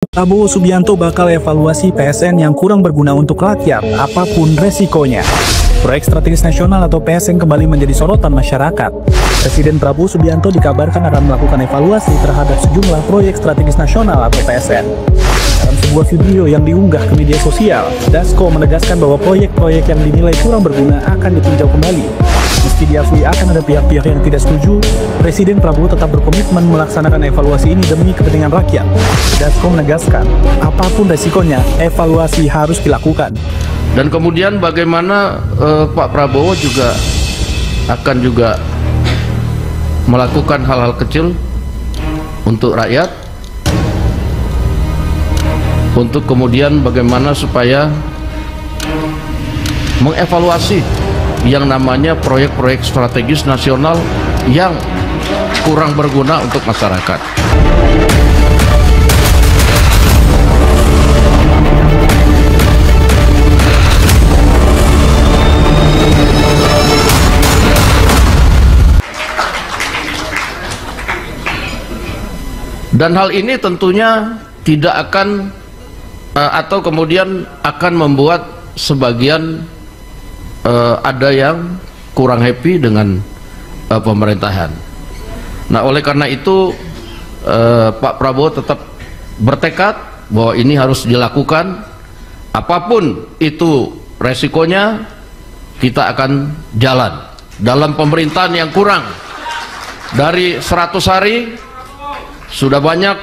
Prabowo Subianto bakal evaluasi PSN yang kurang berguna untuk rakyat, apapun resikonya. Proyek Strategis Nasional atau PSN kembali menjadi sorotan masyarakat. Presiden Prabowo Subianto dikabarkan akan melakukan evaluasi terhadap sejumlah proyek strategis nasional atau PSN. Dalam sebuah video yang diunggah ke media sosial, Dasko menegaskan bahwa proyek-proyek yang dinilai kurang berguna akan ditinjau kembali. Meski diakui akan ada pihak-pihak yang tidak setuju, Presiden Prabowo tetap berkomitmen melaksanakan evaluasi ini demi kepentingan rakyat. Dasko menegaskan, apapun resikonya, evaluasi harus dilakukan. Dan kemudian bagaimana Pak Prabowo juga akan melakukan hal-hal kecil untuk rakyat, untuk kemudian bagaimana supaya mengevaluasi yang namanya proyek-proyek strategis nasional yang kurang berguna untuk masyarakat. Dan hal ini tentunya tidak akan atau kemudian akan membuat sebagian ada yang kurang happy dengan pemerintahan. Nah, oleh karena itu Pak Prabowo tetap bertekad bahwa ini harus dilakukan, apapun itu resikonya. Kita akan jalan dalam pemerintahan yang kurang dari 100 hari. Sudah banyak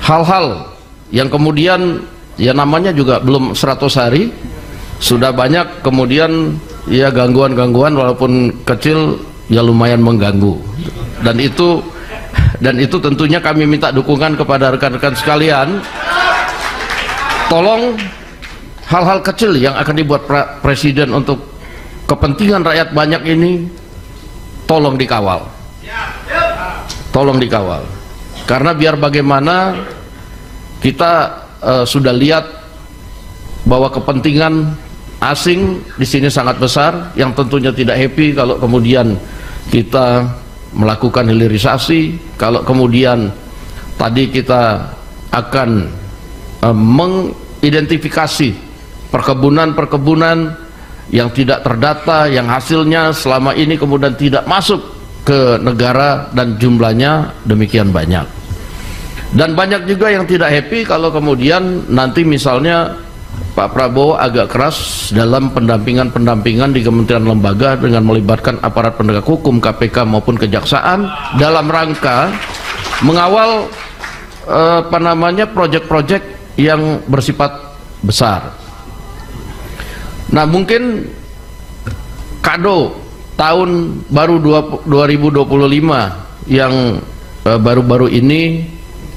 hal-hal yang kemudian ya namanya juga belum 100 hari, sudah banyak kemudian ya gangguan-gangguan walaupun kecil ya lumayan mengganggu. Dan itu tentunya kami minta dukungan kepada rekan-rekan sekalian. Tolong hal-hal kecil yang akan dibuat Presiden untuk kepentingan rakyat banyak ini tolong dikawal. Tolong dikawal, karena biar bagaimana kita sudah lihat bahwa kepentingan asing di sini sangat besar, yang tentunya tidak happy kalau kemudian kita melakukan hilirisasi, kalau kemudian tadi kita akan mengidentifikasi perkebunan-perkebunan yang tidak terdata, yang hasilnya selama ini kemudian tidak masuk ke negara dan jumlahnya demikian banyak. Dan banyak juga yang tidak happy kalau kemudian nanti misalnya Pak Prabowo agak keras dalam pendampingan di kementerian lembaga dengan melibatkan aparat penegak hukum, KPK maupun kejaksaan dalam rangka mengawal proyek-proyek yang bersifat besar. Nah, mungkin kado tahun baru 2025 yang baru-baru ini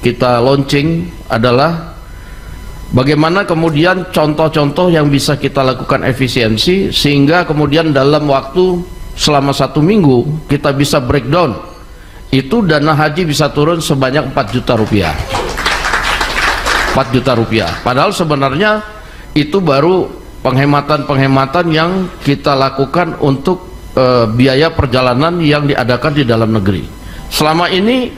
kita launching adalah bagaimana kemudian contoh-contoh yang bisa kita lakukan efisiensi sehingga kemudian dalam waktu selama 1 minggu kita bisa breakdown itu dana haji bisa turun sebanyak 4 juta rupiah. 4 juta rupiah, padahal sebenarnya itu baru penghematan-penghematan yang kita lakukan untuk biaya perjalanan yang diadakan di dalam negeri. Selama ini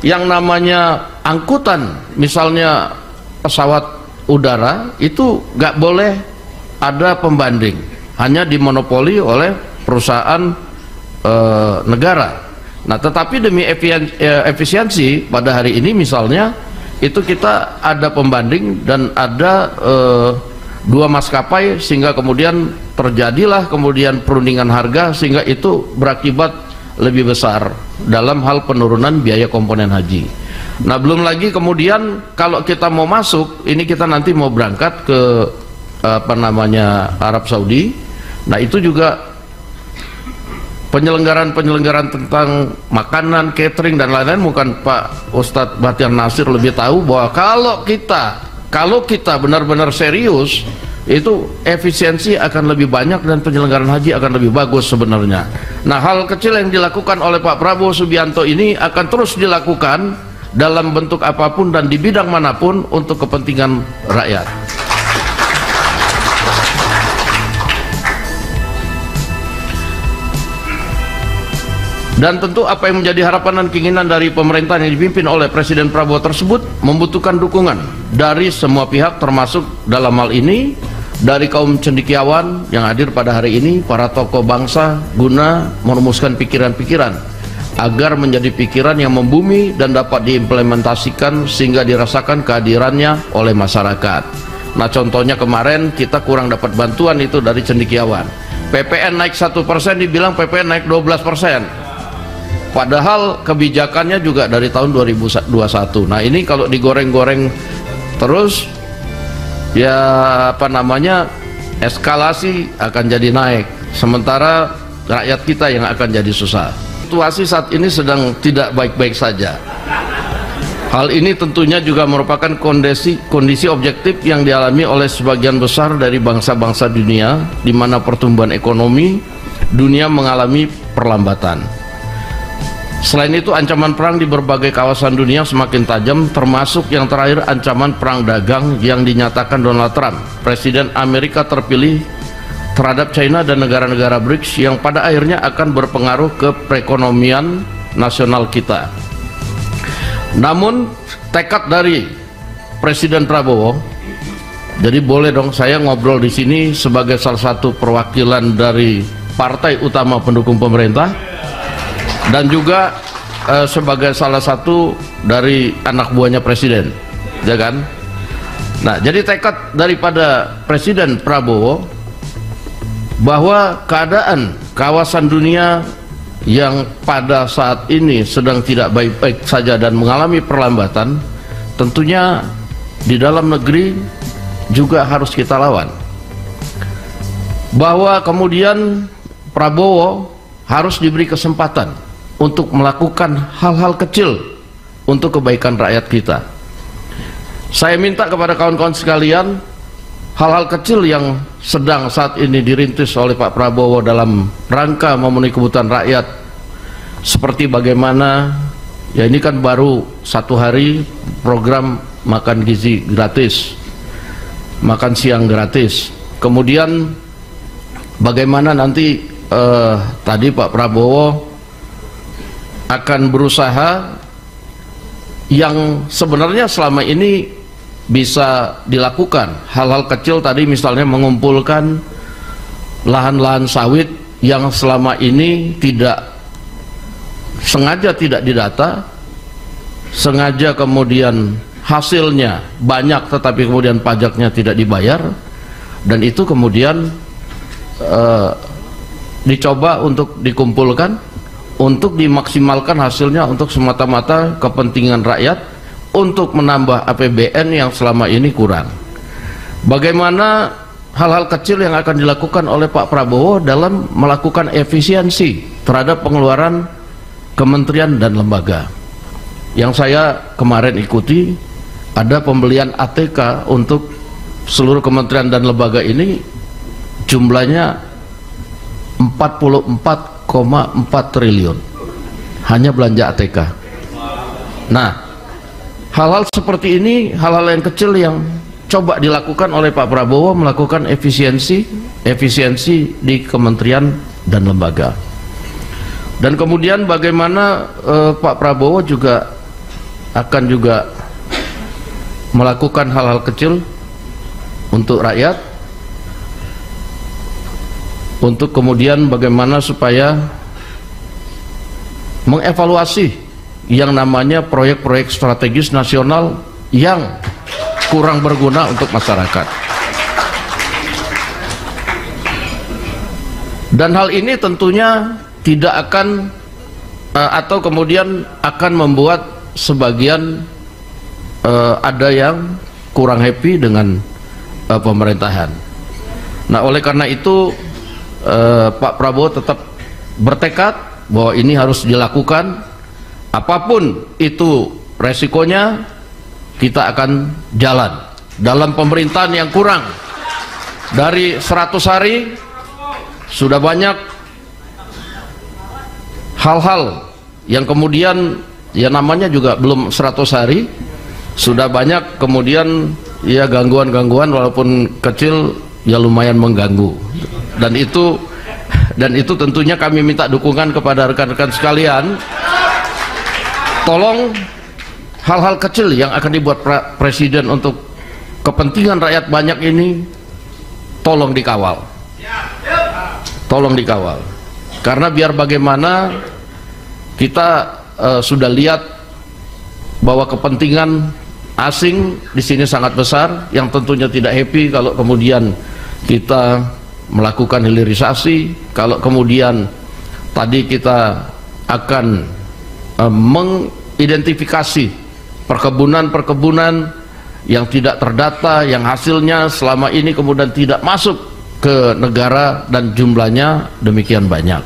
yang namanya angkutan, misalnya pesawat udara, itu nggak boleh ada pembanding, hanya dimonopoli oleh perusahaan negara. Nah, tetapi demi efisiensi pada hari ini misalnya itu kita ada pembanding dan ada 2 maskapai, sehingga kemudian terjadilah kemudian perundingan harga, sehingga itu berakibat lebih besar dalam hal penurunan biaya komponen haji. Nah, belum lagi kemudian kalau kita mau masuk, ini kita nanti mau berangkat ke Arab Saudi. Nah, itu juga penyelenggaraan tentang makanan, catering dan lain-lain, bukan Pak Ustadz Bahtiar Nasir lebih tahu bahwa kalau kita benar-benar serius, itu efisiensi akan lebih banyak dan penyelenggaraan haji akan lebih bagus sebenarnya. Nah, hal kecil yang dilakukan oleh Pak Prabowo Subianto ini akan terus dilakukan dalam bentuk apapun dan di bidang manapun untuk kepentingan rakyat. Dan tentu apa yang menjadi harapan dan keinginan dari pemerintahan yang dipimpin oleh Presiden Prabowo tersebut membutuhkan dukungan dari semua pihak, termasuk dalam hal ini dari kaum cendekiawan yang hadir pada hari ini, para tokoh bangsa, guna merumuskan pikiran-pikiran agar menjadi pikiran yang membumi dan dapat diimplementasikan sehingga dirasakan kehadirannya oleh masyarakat. Nah, contohnya kemarin kita kurang dapat bantuan itu dari cendekiawan. PPN naik 1%, dibilang PPN naik 12%. Padahal kebijakannya juga dari tahun 2021. Nah, ini kalau digoreng-goreng terus, ya apa namanya, eskalasi akan jadi naik, sementara rakyat kita yang akan jadi susah. Situasi saat ini sedang tidak baik-baik saja. Hal ini tentunya juga merupakan kondisi objektif yang dialami oleh sebagian besar dari bangsa-bangsa dunia, di mana pertumbuhan ekonomi dunia mengalami perlambatan. Selain itu, ancaman perang di berbagai kawasan dunia semakin tajam, termasuk yang terakhir ancaman perang dagang yang dinyatakan Donald Trump, Presiden Amerika terpilih, terhadap China dan negara-negara BRICS, yang pada akhirnya akan berpengaruh ke perekonomian nasional kita. Namun tekad dari Presiden Prabowo, jadi boleh dong saya ngobrol di sini sebagai salah satu perwakilan dari partai utama pendukung pemerintah, dan juga sebagai salah satu dari anak buahnya presiden, ya kan? Nah, jadi tekad daripada Presiden Prabowo bahwa keadaan kawasan dunia yang pada saat ini sedang tidak baik-baik saja dan mengalami perlambatan, tentunya di dalam negeri juga harus kita lawan. Bahwa kemudian Prabowo harus diberi kesempatan untuk melakukan hal-hal kecil untuk kebaikan rakyat kita. Saya minta kepada kawan-kawan sekalian, hal-hal kecil yang sedang saat ini dirintis oleh Pak Prabowo dalam rangka memenuhi kebutuhan rakyat, seperti bagaimana, ya ini kan baru 1 hari program makan gizi gratis, makan siang gratis, kemudian bagaimana nanti tadi Pak Prabowo akan berusaha yang sebenarnya selama ini bisa dilakukan, hal-hal kecil tadi, misalnya mengumpulkan lahan-lahan sawit yang selama ini sengaja tidak didata, sengaja kemudian hasilnya banyak tetapi kemudian pajaknya tidak dibayar, dan itu kemudian dicoba untuk dikumpulkan, untuk dimaksimalkan hasilnya untuk semata-mata kepentingan rakyat, untuk menambah APBN yang selama ini kurang. Bagaimana hal-hal kecil yang akan dilakukan oleh Pak Prabowo dalam melakukan efisiensi terhadap pengeluaran kementerian dan lembaga. Yang saya kemarin ikuti, ada pembelian ATK untuk seluruh kementerian dan lembaga ini jumlahnya 44,4 triliun hanya belanja ATK. Nah, hal-hal seperti ini, hal-hal yang kecil yang coba dilakukan oleh Pak Prabowo, melakukan efisiensi di kementerian dan lembaga. Dan kemudian bagaimana Pak Prabowo juga akan melakukan hal-hal kecil untuk rakyat, untuk kemudian bagaimana supaya mengevaluasi yang namanya proyek-proyek strategis nasional yang kurang berguna untuk masyarakat. Dan hal ini tentunya tidak akan atau kemudian akan membuat sebagian ada yang kurang happy dengan pemerintahan. Nah, oleh karena itu Pak Prabowo tetap bertekad bahwa ini harus dilakukan, apapun itu resikonya, kita akan jalan. Dalam pemerintahan yang kurang dari 100 hari sudah banyak hal-hal yang kemudian, ya namanya juga belum 100 hari, sudah banyak kemudian ya gangguan-gangguan, walaupun kecil ya lumayan mengganggu. Dan itu Dan itu tentunya kami minta dukungan kepada rekan-rekan sekalian. Tolong hal-hal kecil yang akan dibuat presiden untuk kepentingan rakyat banyak ini tolong dikawal. Tolong dikawal. Karena biar bagaimana kita sudah lihat bahwa kepentingan asing di sini sangat besar, yang tentunya tidak happy kalau kemudian kita melakukan hilirisasi, kalau kemudian tadi kita akan mengidentifikasi perkebunan-perkebunan yang tidak terdata, yang hasilnya selama ini kemudian tidak masuk ke negara dan jumlahnya demikian banyak.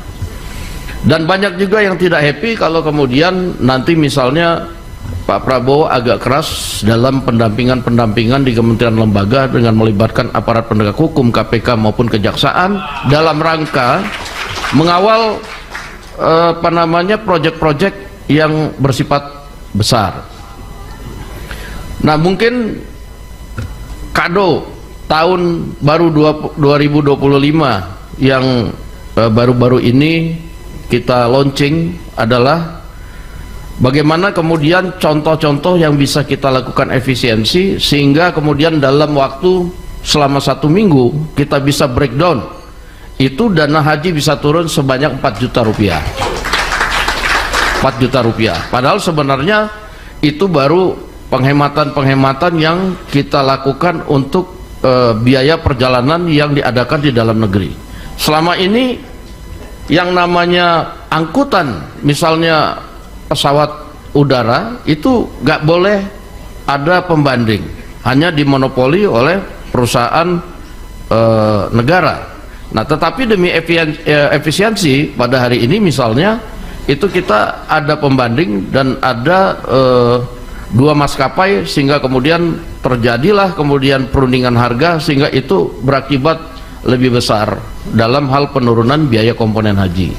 Dan banyak juga yang tidak happy kalau kemudian nanti misalnya Pak Prabowo agak keras dalam pendampingan di kementerian lembaga dengan melibatkan aparat penegak hukum, KPK maupun kejaksaan dalam rangka mengawal proyek-proyek yang bersifat besar. Nah, mungkin kado tahun baru 2025 yang baru-baru ini kita launching adalah bagaimana kemudian contoh-contoh yang bisa kita lakukan efisiensi sehingga kemudian dalam waktu selama 1 minggu kita bisa breakdown, itu dana haji bisa turun sebanyak 4 juta rupiah. 4 juta rupiah. Padahal sebenarnya itu baru penghematan-penghematan yang kita lakukan untuk biaya perjalanan yang diadakan di dalam negeri. Selama ini yang namanya angkutan, misalnya pesawat udara, itu nggak boleh ada pembanding, hanya dimonopoli oleh perusahaan negara. Nah, tetapi demi efisiensi pada hari ini misalnya itu kita ada pembanding dan ada 2 maskapai, sehingga kemudian terjadilah kemudian perundingan harga, sehingga itu berakibat lebih besar dalam hal penurunan biaya komponen haji.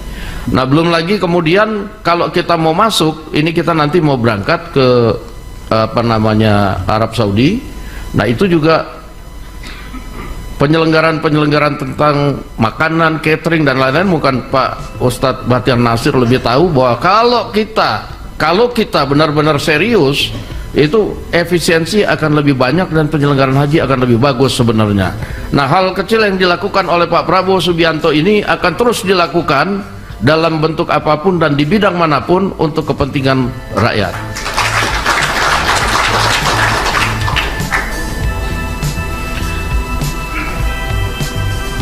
Nah, belum lagi kemudian kalau kita mau masuk, ini kita nanti mau berangkat ke Arab Saudi. Nah, itu juga penyelenggaraan tentang makanan, catering dan lain-lain, bukan Pak Ustadz Bahtiar Nasir lebih tahu bahwa kalau kita benar-benar serius, itu efisiensi akan lebih banyak dan penyelenggaraan haji akan lebih bagus sebenarnya. Nah, hal kecil yang dilakukan oleh Pak Prabowo Subianto ini akan terus dilakukan dalam bentuk apapun dan di bidang manapun untuk kepentingan rakyat.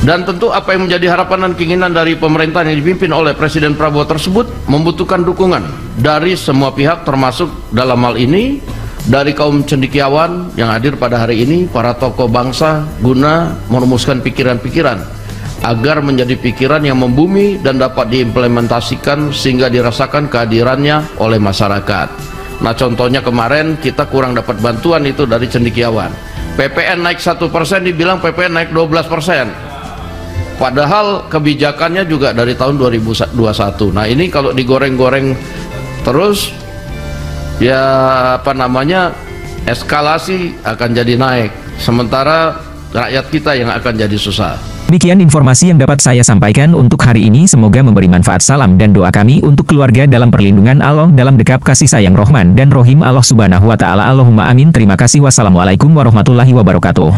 Dan tentu apa yang menjadi harapan dan keinginan dari pemerintahan yang dipimpin oleh Presiden Prabowo tersebut membutuhkan dukungan dari semua pihak, termasuk dalam hal ini dari kaum cendekiawan yang hadir pada hari ini, para tokoh bangsa, guna merumuskan pikiran-pikiran agar menjadi pikiran yang membumi dan dapat diimplementasikan sehingga dirasakan kehadirannya oleh masyarakat. Nah, contohnya kemarin kita kurang dapat bantuan itu dari cendekiawan. PPN naik 1%, dibilang PPN naik 12%. Padahal kebijakannya juga dari tahun 2021. Nah, ini kalau digoreng-goreng terus, ya eskalasi akan jadi naik, sementara rakyat kita yang akan jadi susah. Demikian informasi yang dapat saya sampaikan untuk hari ini. Semoga memberi manfaat. Salam dan doa kami untuk keluarga dalam perlindungan Allah, dalam dekap kasih sayang Rahman dan Rohim Allah Subhanahu wa Ta'ala. Allahumma amin. Terima kasih. Wassalamualaikum warahmatullahi wabarakatuh.